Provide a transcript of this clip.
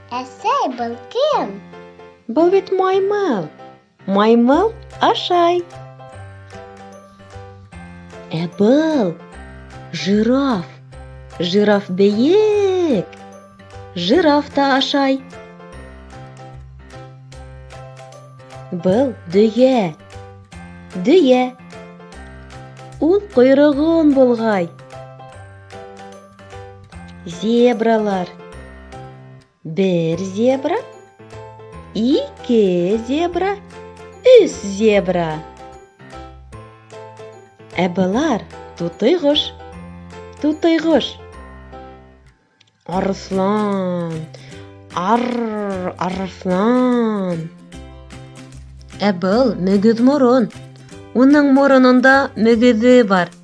Әсәй, был кем? Был бит маймыл. Маймыл ашай. Был жираф. Жираф бейек. Жираф та ашай. Был дөйә. Дөйә. Ул ҡойроғон болғай. Зебралар. Бер зебра, ике зебра, өс зебра. Былар тутыйғош. Тутыйғош. Арыслан. Арыслан. Был мөгөҙ морон. Уның морононда мөгөҙө бар.